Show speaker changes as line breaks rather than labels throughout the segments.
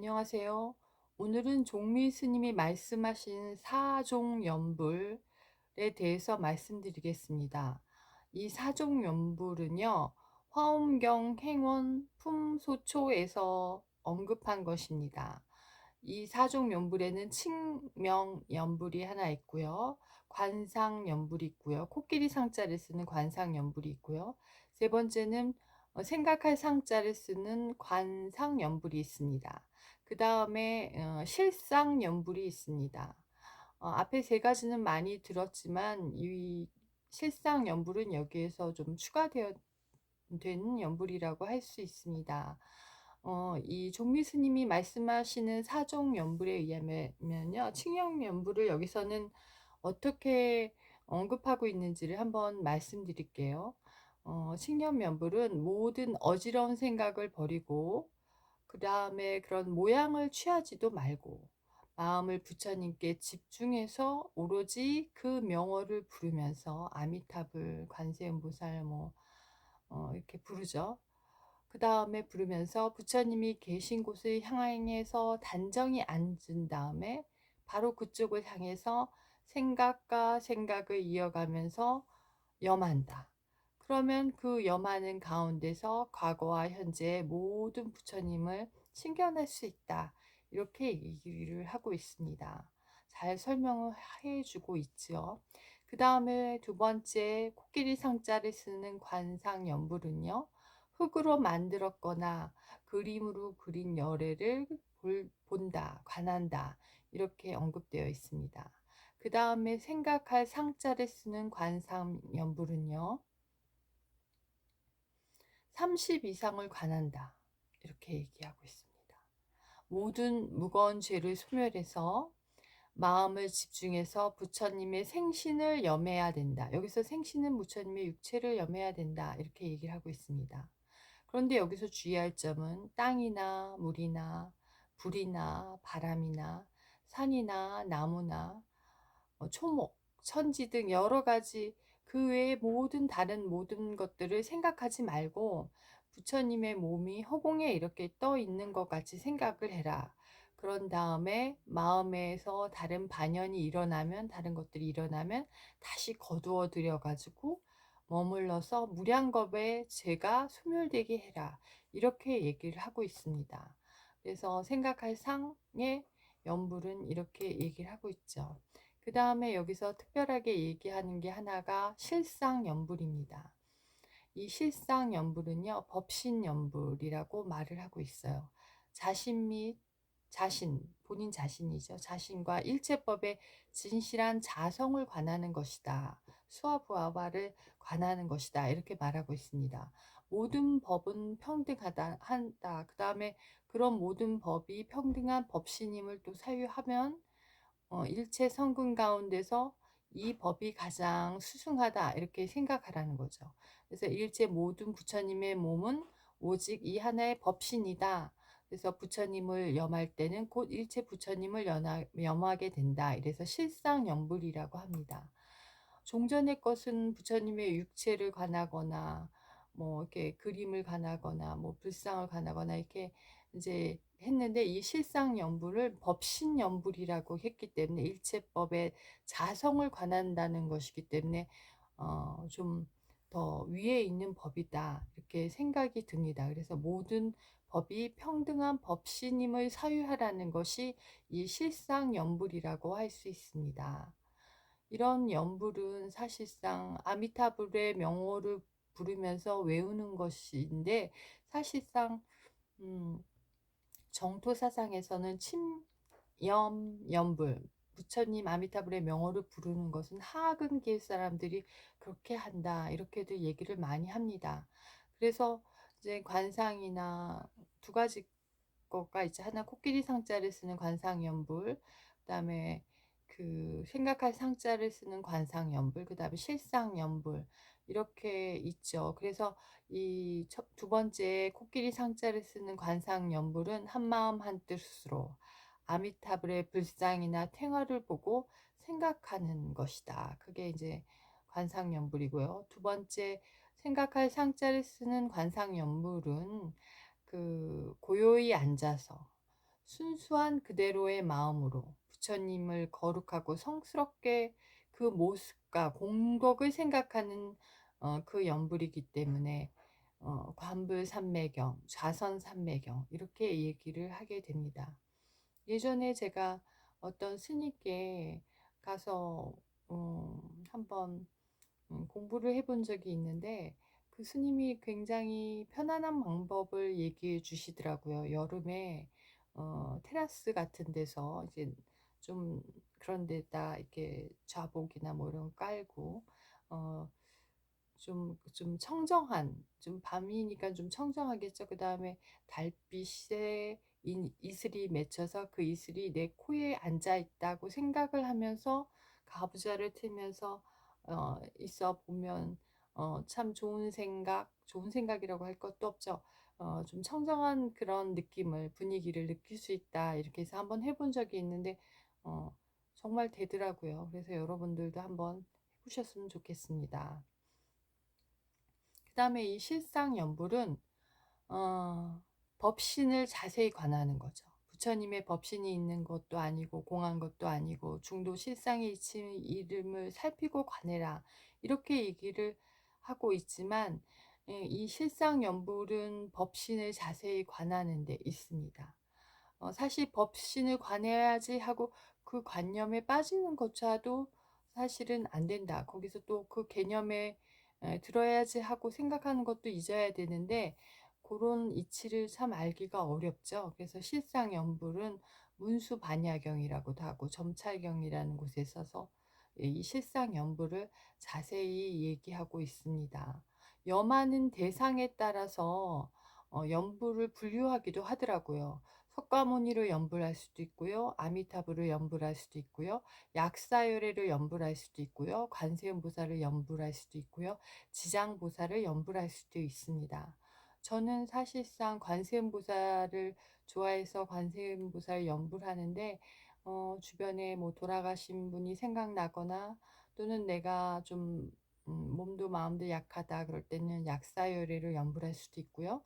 안녕하세요. 오늘은 종미 스님이 말씀하신 사종연불에 대해서 말씀드리겠습니다. 이 사종연불은요, 화엄경 행원 품소초에서 언급한 것입니다. 이 사종연불에는 칭명연불이 하나 있고요. 관상연불이 있고요. 코끼리 상자를 쓰는 관상연불이 있고요. 세 번째는 생각할 상자를 쓰는 관상연불이 있습니다. 그 다음에 실상연불이 있습니다. 앞에 세 가지는 많이 들었지만 이 실상연불은 여기에서 좀 추가되어 된 연불이라고 할 수 있습니다. 이 종미 스님이 말씀하시는 사종 연불에 의하면요, 칭영 연불을 여기서는 어떻게 언급하고 있는지를 한번 말씀드릴게요. 칭념 연불은 모든 어지러운 생각을 버리고 그 다음에 그런 모양을 취하지도 말고 마음을 부처님께 집중해서 오로지 그 명어를 부르면서 아미타불, 관세음보살 이렇게 부르죠. 그 다음에 부르면서 부처님이 계신 곳을 향해서 단정히 앉은 다음에 바로 그쪽을 향해서 생각과 생각을 이어가면서 염한다. 그러면 그 염하는 가운데서 과거와 현재의 모든 부처님을 신견할 수 있다. 이렇게 얘기를 하고 있습니다. 잘 설명을 해주고 있죠. 그 다음에 두 번째 코끼리 상자를 쓰는 관상연불은요. 흙으로 만들었거나 그림으로 그린 열애를 본다, 관한다. 이렇게 언급되어 있습니다. 그 다음에 생각할 상자를 쓰는 관상연불은요. 30 이상을 관한다. 이렇게 얘기하고 있습니다. 모든 무거운 죄를 소멸해서 마음을 집중해서 부처님의 생신을 염해야 된다. 여기서 생신은 부처님의 육체를 염해야 된다. 이렇게 얘기를 하고 있습니다. 그런데 여기서 주의할 점은 땅이나 물이나 불이나 바람이나 산이나 나무나 초목, 천지 등 여러 가지 그 외의 모든 모든 것들을 생각하지 말고 부처님의 몸이 허공에 이렇게 떠 있는 것 같이 생각을 해라. 그런 다음에 마음에서 다른 반연이 일어나면 다른 것들이 일어나면 다시 거두어 들여 가지고 머물러서 무량겁의 죄가 소멸되게 해라. 이렇게 얘기를 하고 있습니다. 그래서 생각할 상의 연불은 이렇게 얘기를 하고 있죠. 그 다음에 여기서 특별하게 얘기하는 게 하나가 실상연불입니다. 이 실상연불은요, 법신연불이라고 말을 하고 있어요. 자신 및 자신, 본인 자신이죠. 자신과 일체법의 진실한 자성을 관하는 것이다. 수화부화를 관하는 것이다. 이렇게 말하고 있습니다. 모든 법은 평등하다 한다. 그 다음에 그런 모든 법이 평등한 법신임을 또 사유하면 일체 성근 가운데서 이 법이 가장 수승하다 이렇게 생각하라는 거죠. 그래서 일체 모든 부처님의 몸은 오직 이 하나의 법신이다. 그래서 부처님을 염할 때는 곧 일체 부처님을 염하게 된다. 이래서 실상연불이라고 합니다. 종전의 것은 부처님의 육체를 관하거나 뭐 이렇게 그림을 관하거나 뭐 불상을 관하거나 이렇게 이제 했는데 이 실상연불을 법신연불이라고 했기 때문에 일체법의 자성을 관한다는 것이기 때문에 좀 더 위에 있는 법이다 이렇게 생각이 듭니다. 그래서 모든 법이 평등한 법신임을 사유하라는 것이 이 실상연불이라고 할 수 있습니다. 이런 연불은 사실상 아미타불의 명호를 부르면서 외우는 것인데 사실상 음, 정토사상에서는 침염연불 부처님 아미타불의 명호를 부르는 것은 하근길 사람들이 그렇게 한다 이렇게도 얘기를 많이 합니다. 그래서 이제 관상이나 두 가지 거가 이제 하나 코끼리 상자를 쓰는 관상연불, 그다음에 그 생각할 상자를 쓰는 관상연불, 그다음에 실상연불 이렇게 있죠. 그래서 이 두 번째 코끼리 상자를 쓰는 관상연불은 한마음 한뜻으로 아미타불의 불상이나 퇴화를 보고 생각하는 것이다. 그게 이제 관상연불이고요. 두 번째 생각할 상자를 쓰는 관상연불은 그 고요히 앉아서 순수한 그대로의 마음으로 부처님을 거룩하고 성스럽게 그 모습과 공덕을 생각하는 그 연불이기 때문에 관불삼매경, 좌선삼매경 이렇게 얘기를 하게 됩니다. 예전에 제가 어떤 스님께 가서 한번 공부를 해본 적이 있는데 그 스님이 굉장히 편안한 방법을 얘기해 주시더라고요. 여름에 테라스 같은 데서 이제 좀 그런 데다 이렇게 좌복이나 뭐 이런 거 깔고 어 좀 청정한, 좀 밤이니까 좀 청정하겠죠. 그다음에 달빛에 이슬이 맺혀서 그 이슬이 내 코에 앉아 있다고 생각을 하면서 가부좌를 틀면서 있어 보면 참 좋은 생각이라고 할 것도 없죠. 좀 청정한 그런 느낌을, 분위기를 느낄 수 있다. 이렇게 해서 한번 해본 적이 있는데 어 정말 되더라고요. 그래서 여러분들도 한번 해 보셨으면 좋겠습니다. 그다음에 이 실상연불은 어 법신을 자세히 관하는 거죠. 부처님의 법신이 있는 것도 아니고 공한 것도 아니고 중도 실상의 이름을 살피고 관해라. 이렇게 얘기를 하고 있지만 이 실상연불은 법신을 자세히 관하는 데 있습니다. 사실 '법신을 관해야지.' 하고 그 관념에 빠지는 것조차도 사실은 안 된다. 거기서 또 그 개념에 들어야지 하고 생각하는 것도 잊어야 되는데 그런 이치를 참 알기가 어렵죠. 그래서 실상연불은 문수반야경이라고도 하고 점찰경이라는 곳에 써서 이 실상연불을 자세히 얘기하고 있습니다. 염하는 대상에 따라서 연불을 분류하기도 하더라고요. 석가모니를 연불할 수도 있고요. 아미타불을 연불할 수도 있고요. 약사열애를 연불할 수도 있고요. 관세음보살을 연불할 수도 있고요. 지장보살을 연불할 수도 있습니다. 저는 사실상 관세음보살을 좋아해서 관세음보살 연불하는데 주변에 뭐 돌아가신 분이 생각나거나 또는 내가 좀 몸도 마음도 약하다 그럴 때는 약사열애를 연불할 수도 있고요.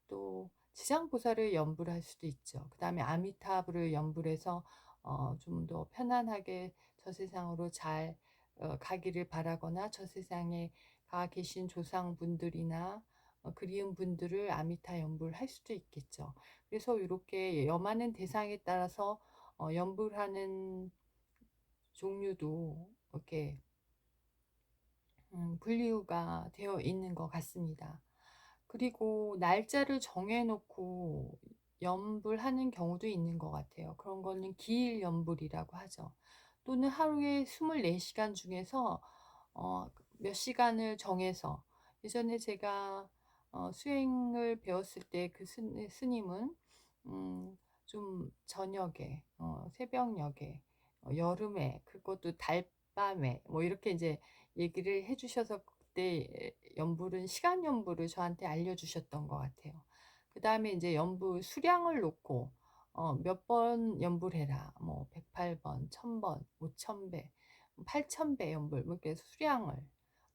또 지장보살을 연불할 수도 있죠. 그다음에 아미타불을 연불해서 좀 더 편안하게 저 세상으로 잘 가기를 바라거나 저 세상에 가 계신 조상분들이나 그리운 분들을 아미타 연불할 수도 있겠죠. 그래서 이렇게 염하는 대상에 따라서 연불하는 종류도 이렇게 분류가 되어 있는 것 같습니다. 그리고 날짜를 정해 놓고 연불하는 경우도 있는 것 같아요. 그런 거는 기일연불이라고 하죠. 또는 하루에 24시간 시간 중에서 몇 시간을 정해서, 예전에 제가 수행을 배웠을 때 그 스님은 좀 저녁에 새벽녘에 여름에 그것도 달밤에 뭐 이렇게 이제 얘기를 해 주셔서 그때 연불은 시간 연불을 저한테 알려주셨던 것 같아요. 그다음에 이제 연불 수량을 놓고 몇 번 연불해라. 뭐 108번, 1000번, 5000배, 8000배 연불 뭐 이렇게 수량을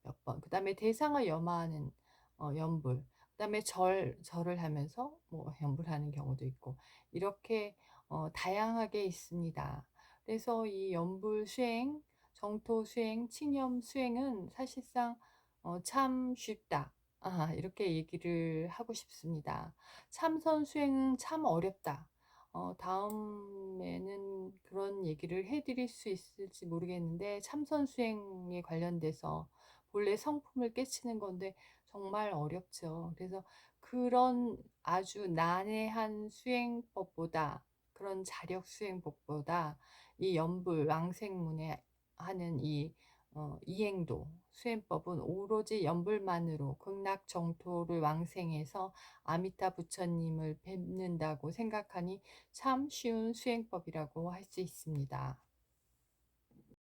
몇 번. 그다음에 대상을 염하는 연불. 그다음에 절을 하면서 뭐 연불하는 경우도 있고 이렇게 다양하게 있습니다. 그래서 이 연불 수행, 정토 수행, 칭념 수행은 사실상 참 쉽다. 이렇게 얘기를 하고 싶습니다. 참선 수행은 참 어렵다. 다음에는 그런 얘기를 해 드릴 수 있을지 모르겠는데 참선 수행에 관련돼서 본래 성품을 깨치는 건데 정말 어렵죠. 그래서 그런 아주 난해한 수행법보다, 그런 자력 수행법보다 이 연불 왕생문에 하는 이 이행도 수행법은 오로지 연불만으로 극락정토를 왕생해서 아미타 부처님을 뵙는다고 생각하니 참 쉬운 수행법이라고 할 수 있습니다.